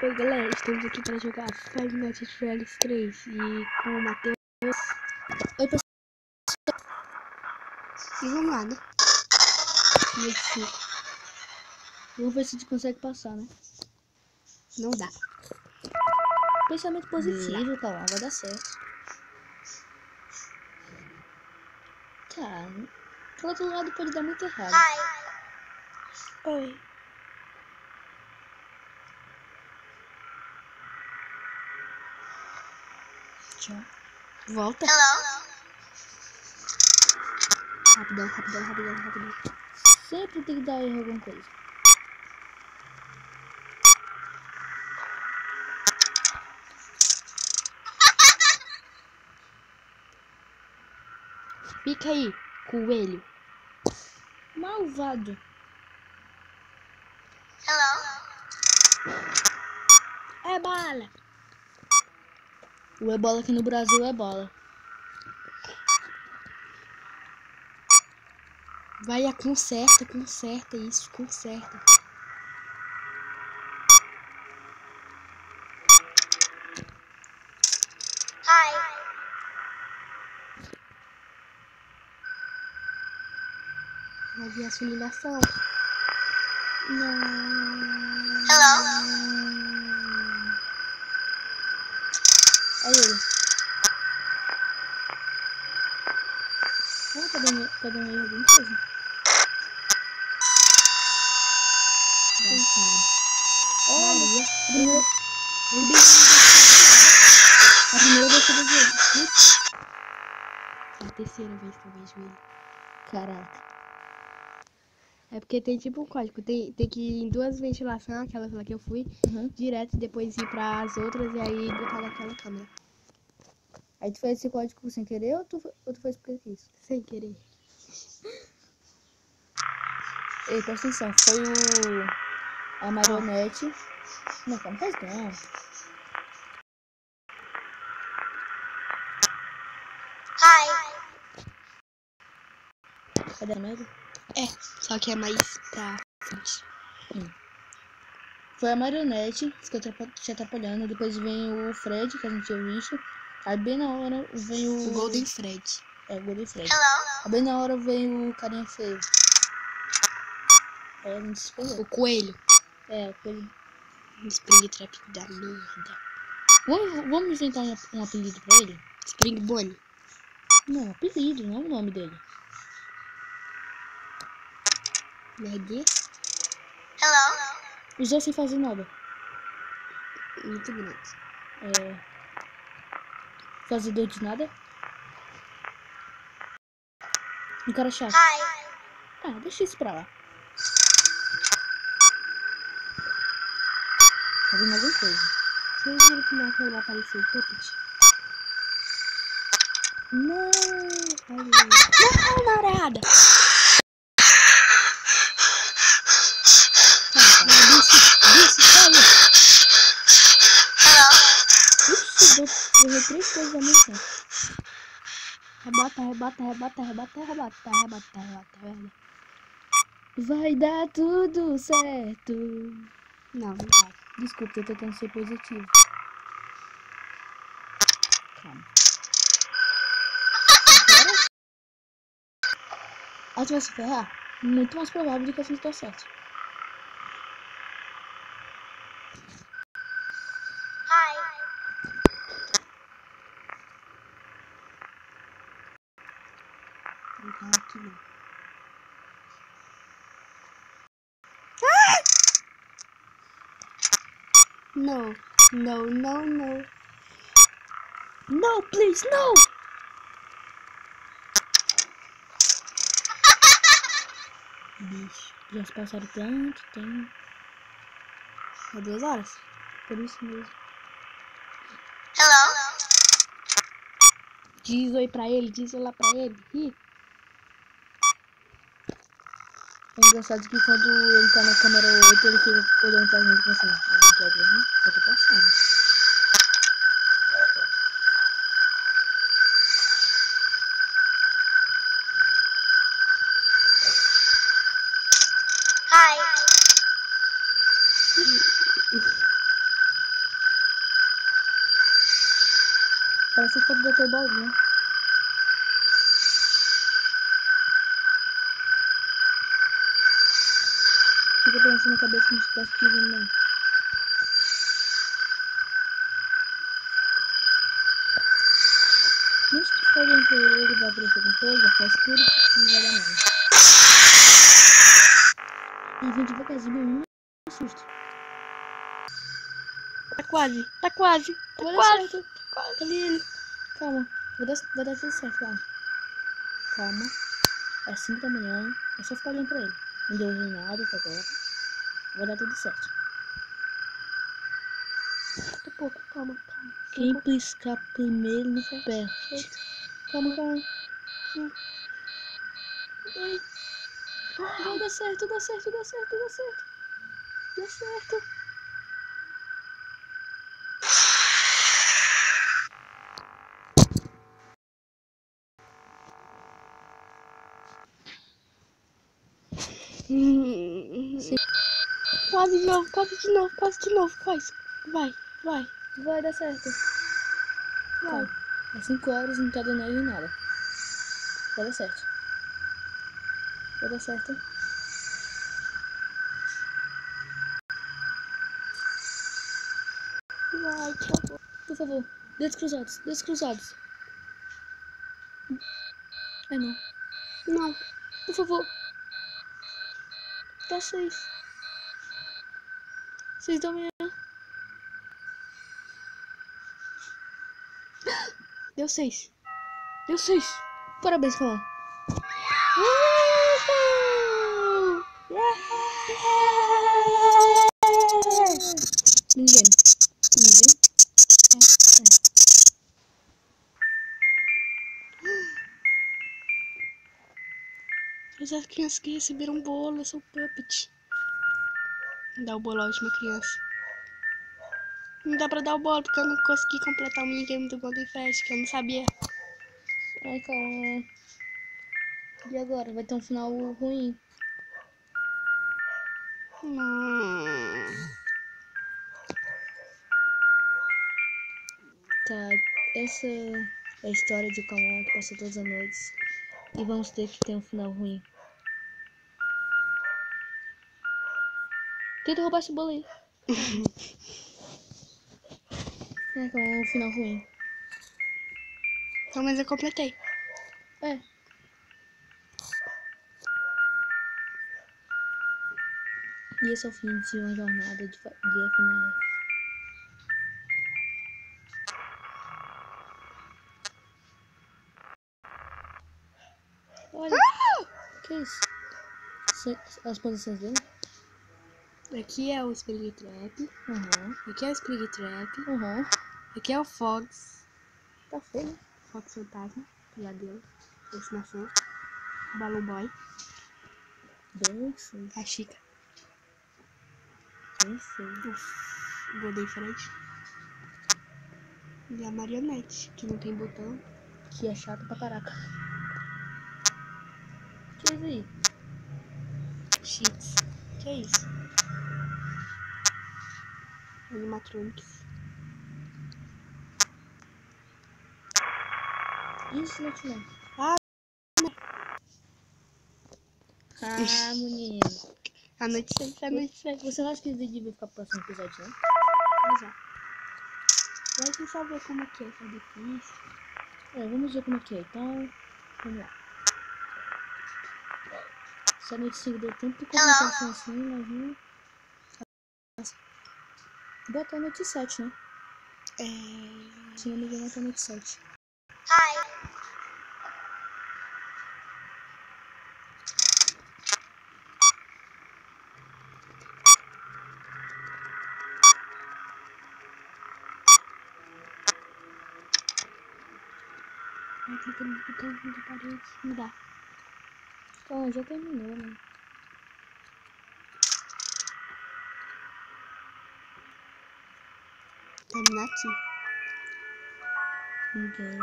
Oi galera, estamos aqui para jogar Five Nights at Freddy's 3 e com o Matheus. Oi pessoal. E vamos lá, né? Vamos ver se a gente consegue passar, né? Não dá. Pensamento positivo, cara, vai dar certo. Tá. Pro outro lado pode dar muito errado. Oi. Tchau. Volta. Rapidão. Sempre tem que dar erro alguma coisa. Fica aí, coelho. Malvado. É bala. O ebola aqui no Brasil é bola. Vai, conserta isso, conserta. Vai vir a sua humilhação. Não. Olha ele. Tá dando erro alguma coisa? Cansado. Olha. A primeira vez que eu vejo ele. É a terceira vez que eu vejo ele. Caraca. É porque tem tipo um código. Tem que ir em duas ventilações, aquela lá que eu fui, direto, e depois ir para as outras e aí botar naquela câmera. Aí tu fez esse código sem querer ou tu fez porque quis? Sem querer. Ei, presta atenção, foi a marionete. Não, calma, faz não. Cadê a merda? É, só que é mais pra frente. Foi a marionete que ficou te atrapalhando. Depois vem o Fred, que a gente tinha visto. Aí bem na hora vem O Golden Fred. É, o Golden Fred. Aí bem na hora vem o carinha feio. Aí a gente se perdeu. O coelho. É, o coelho. Springtrap da merda. Vamos inventar um apelido pra ele? Spring Bonnie. Não, apelido, não é o nome dele. Nerd. Usou sem fazer nada. Muito grande. Fazedor de nada. Um cara chato. Ah, deixa isso pra lá. Tá vendo alguma coisa? Vocês viram que na câmera apareceu o Puppet? Não! Não, na hora errada. Bicho, olha! Ixi, eu errei 3 coisas ao mesmo tempo. Rebota. Vai dar tudo certo. Não vai. Desculpa, tô tentando ser positivo. Calma. Ah, tu vai se ferrar? Muito mais provável do que a gente tá certo. Não tá aqui não. No. No, please, no! Bicho, já se passaram tanto tempo. É 2 horas. Por isso mesmo. Diz oi pra ele, diz olá pra ele. Ih. É engraçado que quando ele tá na câmera 8, ele fica olhando pra gente pensando, a gente vai ver, só tô passando. Parece a foto do Dr. Baldinho. Fica pensando na cabeça como se estivesse pisando, não. Não se tu ficar olhando pra ele, vai aparecer com coisa, vai ficar escuro e não vai dar nada. E vem devagarzinho, um susto. Tá quase, tá quase, tá Vai dar quase. certo. Cadê ele? Calma, vai dar tudo certo, calma. Calma. É 5 da manhã, é só ficar olhando pra ele. Não deu nada até agora. Vai dar tudo certo. Daqui a pouco, calma, calma. Quem piscar primeiro no pé. Calma, calma. Ai. Vai dar certo, dá certo, dá certo, dá certo. Dá certo. Sim. Quase de novo, quase de novo, quase de novo. Faz. Vai, vai. Vai dar certo. Vai. Calma. É 5 horas e não tá dando aí nada. Vai dar certo. Vai dar certo. Vai, por favor. Por favor. Dedos cruzados, dedos cruzados. Ai não. Não. Por favor. Dá 6. 6 da manhã. Deu 6. Deu 6. Parabéns, Cauã. Ninguém. Ninguém. As crianças que receberam um bolo são puppet. Dá o bolo à última criança. Não dá pra dar o bolo porque eu não consegui completar o minigame do Golden Fast, que eu não sabia. Ai, Cauã. E agora? Vai ter um final ruim. Tá, essa é a história de Cauã que passou todas as noites. E vamos ter que ter um final ruim. Tenta roubar esse bolo aí. É, Cauã, é um final ruim. Então, mas eu completei. É. E esse é o fim de uma jornada de FNAF. Olha. Que isso? As posições dele? Aqui é o Spring Trap. Aqui é o Spring Trap. Aham. Aqui é o Fox. Tá feio. Fox Fantasma. Pesadelo. Alucinação. Balloon Boy. Bem feio. A Chica. Bem feio. O Golden Fred. E a marionete, que não tem botão. Que é chato pra caraca. Que é isso aí? Cheats. Que é isso? Animatronics. Isso, Notinão. Ah, Ah, menino. a noite 6, a noite 6. Você não acha que esse vídeo vai ficar pro próximo episódio, não? Pois é. Vai que saber como é que é, tá difícil. É, vamos ver como é que é. Então, vamos lá. Se a noite 5 deu tempo de comunicação assim, imagina. Bota a noite 7, né? Se não me engano, é a noite 7. Vai clicando no botão da parede. Não dá. Então, já terminou, né? Terminar aqui. Ninguém.